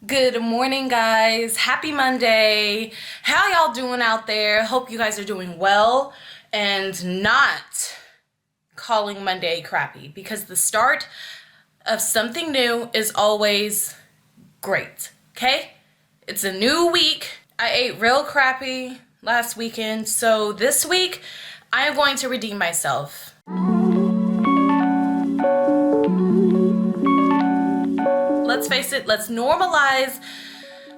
Good morning, guys. Happy Monday. How y'all doing out there? Hope you guys are doing well and not calling Monday crappy, because the start of something new is always great, okay? It's a new week. I ate real crappy last weekend, so this week I am going to redeem myself. Let's face it, let's normalize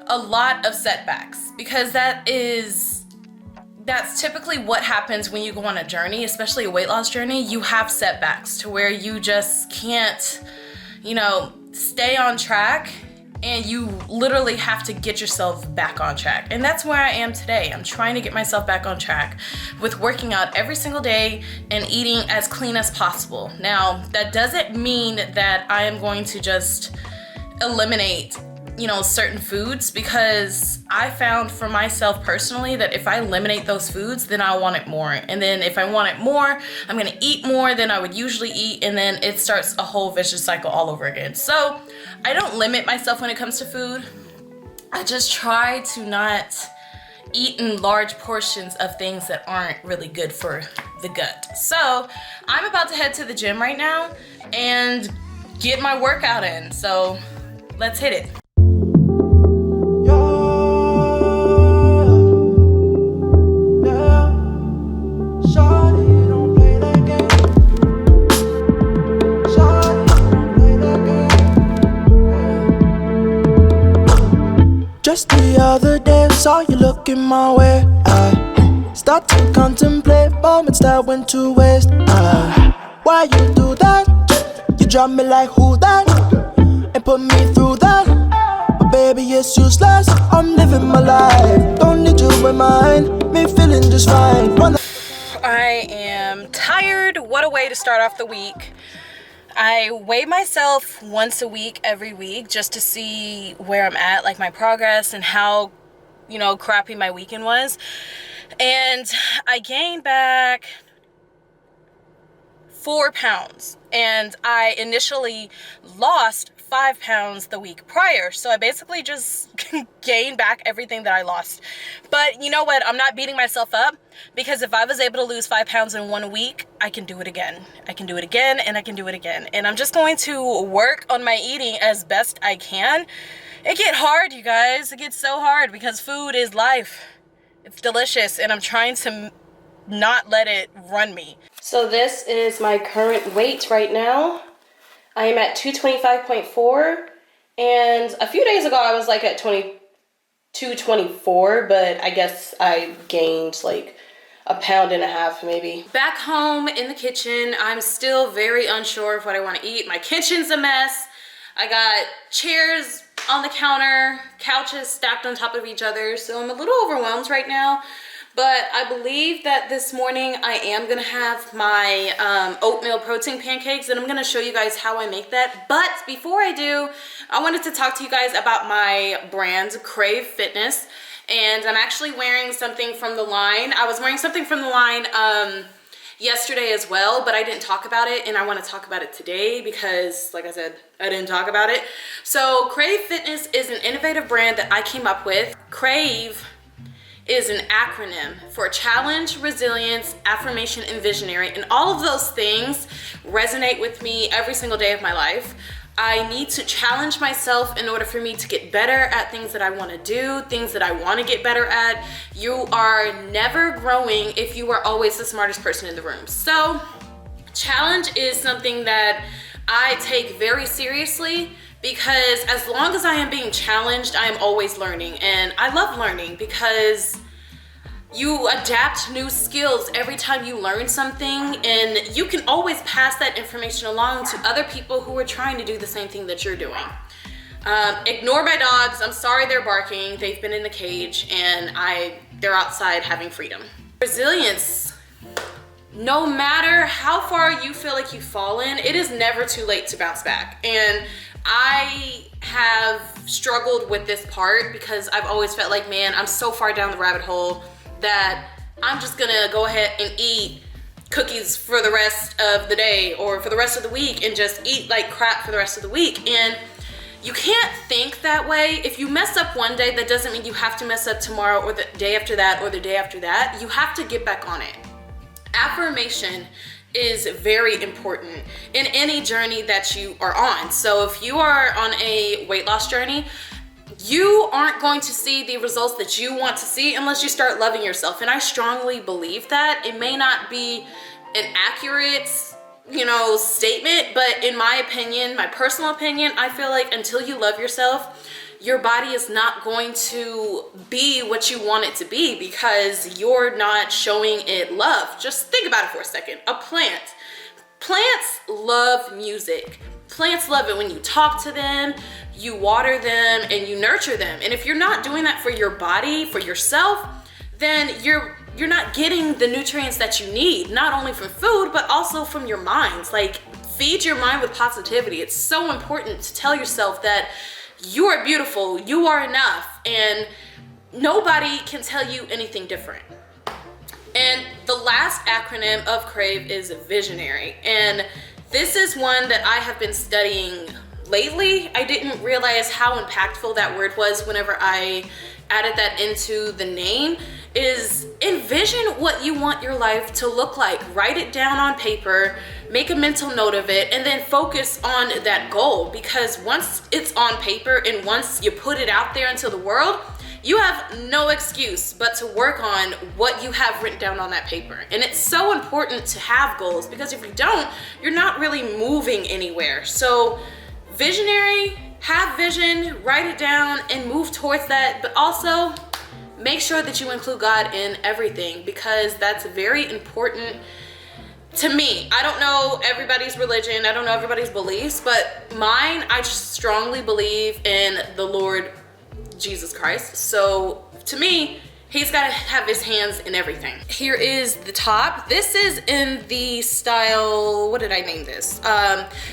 a lot of setbacks, because that's typically what happens when you go on a journey, especially a weight loss journey. You have setbacks to where you just can't, stay on track, and you literally have to get yourself back on track. And that's where I am today. I'm trying to get myself back on track with working out every single day and eating as clean as possible. Now, that doesn't mean that I am going to just eliminate certain foods, because I found for myself personally that if I eliminate those foods, then I want it more. And then if I want it more, I'm gonna eat more than I would usually eat, and then it starts a whole vicious cycle all over again. So I don't limit myself when it comes to food. I just try to not eat in large portions of things that aren't really good for the gut. So I'm about to head to the gym right now and get my workout in. So let's hit it. Just the other day, saw you looking my way. I start to contemplate moments that went to waste. Why you do that? You drop me like who that? And put me through that. But baby, it's useless. I'm living my life. Don't need you in mind. Me feeling just fine. I am tired. What a way to start off the week. I weigh myself once a week, every week, just to see where I'm at, like my progress and how, crappy my weekend was. And I gained back 4 pounds. And I initially lost 5 pounds the week prior. So I basically just gained back everything that I lost. But you know what? I'm not beating myself up, because if I was able to lose 5 pounds in 1 week, I can do it again. I can do it again, and I can do it again. And I'm just going to work on my eating as best I can. It gets hard, you guys. It gets so hard, because food is life. It's delicious, and I'm trying to not let it run me. So this is my current weight right now. I am at 225.4, and a few days ago I was like at 224, but I guess I gained like a pound and a half maybe. Back home in the kitchen, I'm still very unsure of what I want to eat. My kitchen's a mess. I got chairs on the counter, couches stacked on top of each other, so I'm a little overwhelmed right now. But I believe that this morning I am gonna have my oatmeal protein pancakes, and I'm gonna show you guys how I make that. But before I do, I wanted to talk to you guys about my brand, Crave Fitness. And I'm actually wearing something from the line. I was wearing something from the line yesterday as well, but I didn't talk about it, and I want to talk about it today because, like I said, I didn't talk about it. So Crave Fitness is an innovative brand that I came up with. Crave is an acronym for challenge, resilience, affirmation, and visionary, and all of those things resonate with me every single day of my life. I need to challenge myself in order for me to get better at things that I want to do, things that I want to get better at. You are never growing if you are always the smartest person in the room. So challenge is something that I take very seriously, because as long as I am being challenged, I am always learning. And I love learning, because you adapt new skills every time you learn something, and you can always pass that information along to other people who are trying to do the same thing that you're doing. Ignore my dogs. I'm sorry they're barking. They've been in the cage, and they're outside having freedom. Resilience. No matter how far you feel like you've fallen, it is never too late to bounce back. And I have struggled with this part, because I've always felt like, man, I'm so far down the rabbit hole that I'm just gonna go ahead and eat cookies for the rest of the day or for the rest of the week, and just eat like crap for the rest of the week. And You can't think that way. If you mess up one day, that doesn't mean you have to mess up tomorrow or the day after that or the day after that. You have to get back on it. Affirmation is very important in any journey that you are on. So if you are on a weight loss journey, you aren't going to see the results that you want to see unless you start loving yourself. And I strongly believe that. It may not be an accurate, statement, but in my opinion, my personal opinion, I feel like until you love yourself, your body is not going to be what you want it to be because you're not showing it love. Just think about it for a second. A plant. Plants love music. Plants love it when you talk to them, you water them, and you nurture them. And if you're not doing that for your body, for yourself, then you're not getting the nutrients that you need, not only from food, but also from your minds. Like, feed your mind with positivity. It's so important to tell yourself that you are beautiful, you are enough, and nobody can tell you anything different. And the last acronym of CRAVE is visionary. And this is one that I have been studying lately. I didn't realize how impactful that word was whenever I added that into the name. Is envision what you want your life to look like. Write it down on paper, make a mental note of it, and then focus on that goal. Because once it's on paper and once you put it out there into the world, you have no excuse but to work on what you have written down on that paper. And it's so important to have goals because if you don't, you're not really moving anywhere. So visionary, have vision, write it down and move towards that, but also make sure that you include God in everything because that's very important to me. I don't know everybody's religion, I don't know everybody's beliefs, but mine, I strongly believe in the Lord Jesus Christ. So to me, he's got to have his hands in everything. Here is the top. This is in the style, what did I name this?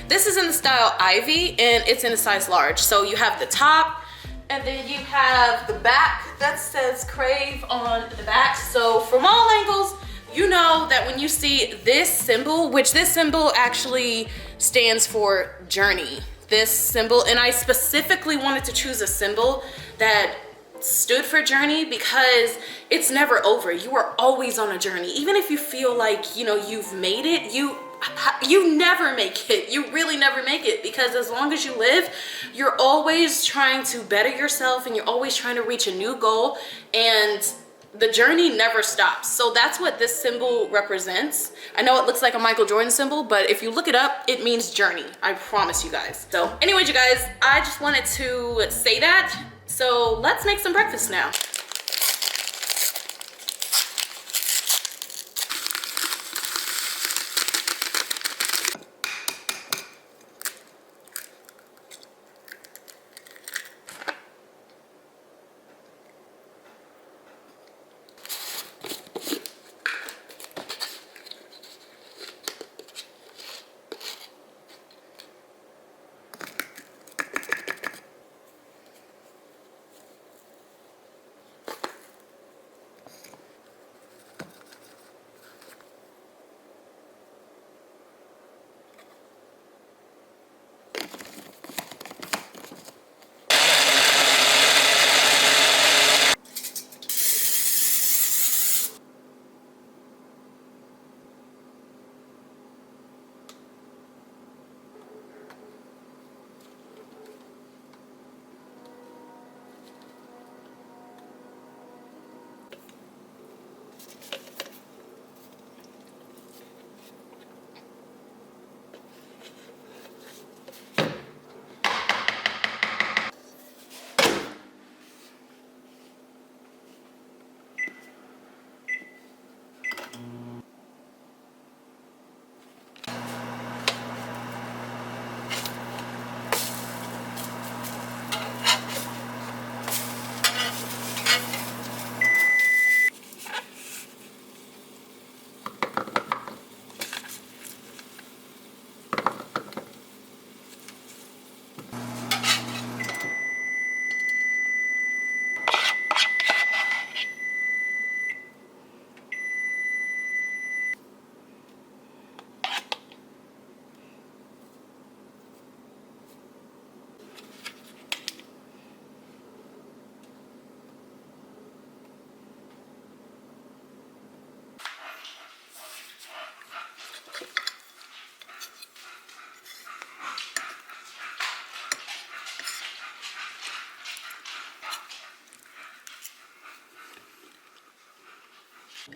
This is in the style Ivy and it's in a size large. So you have the top and then you have the back that says Crave on the back. So from all angles, you know that when you see this symbol, which this symbol actually stands for journey, this symbol, and I specifically wanted to choose a symbol that stood for journey because it's never over. You are always on a journey. Even if you feel like, you've made it, you never make it. You really never make it because as long as you live, you're always trying to better yourself and you're always trying to reach a new goal and the journey never stops. So that's what this symbol represents. I know it looks like a Michael Jordan symbol, but if you look it up, it means journey. I promise you guys. So anyways, you guys, I just wanted to say that. So let's make some breakfast now.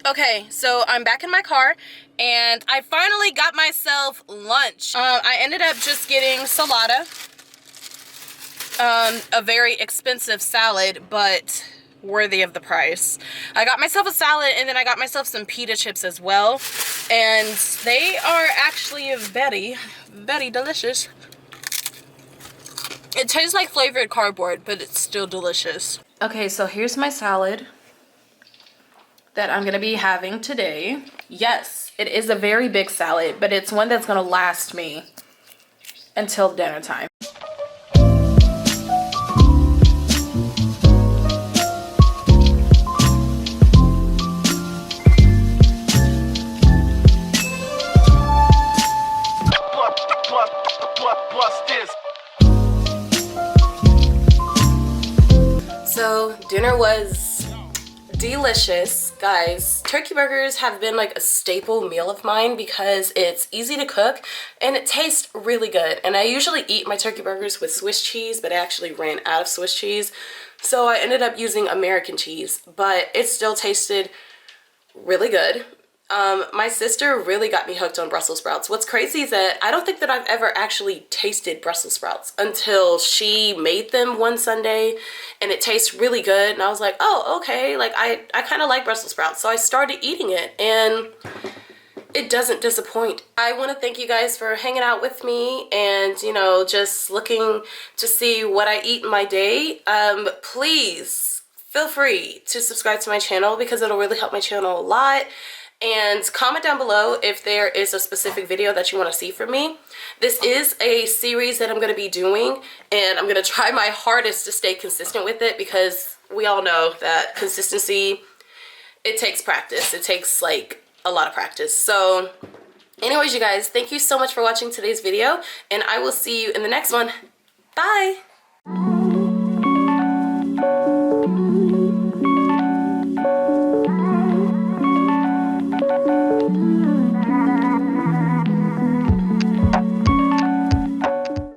Okay, so I'm back in my car and I finally got myself lunch. I ended up just getting salada, a very expensive salad, but worthy of the price. I got myself a salad and then I got myself some pita chips as well. And they are actually very, very delicious. It tastes like flavored cardboard, but it's still delicious. Okay, so here's my salad that I'm gonna be having today. Yes, it is a very big salad, but it's one that's gonna last me until dinner time. So dinner was delicious, guys. Turkey burgers have been like a staple meal of mine because it's easy to cook and it tastes really good. And I usually eat my turkey burgers with Swiss cheese, but I actually ran out of Swiss cheese. So I ended up using American cheese, but it still tasted really good. My sister really got me hooked on Brussels sprouts. What's crazy is that I don't think that I've ever actually tasted Brussels sprouts until she made them one Sunday and it tastes really good. And I was like, oh, okay, like I kind of like Brussels sprouts. So I started eating it and it doesn't disappoint. I want to thank you guys for hanging out with me and, you know, just looking to see what I eat in my day. Please feel free to subscribe to my channel because it'll really help my channel a lot. And comment down below if there is a specific video that you want to see from me. This is a series that I'm going to be doing and I'm going to try my hardest to stay consistent with it because we all know that consistency, it takes practice. It takes like a lot of practice. So anyways, you guys, thank you so much for watching today's video and I will see you in the next one. Bye!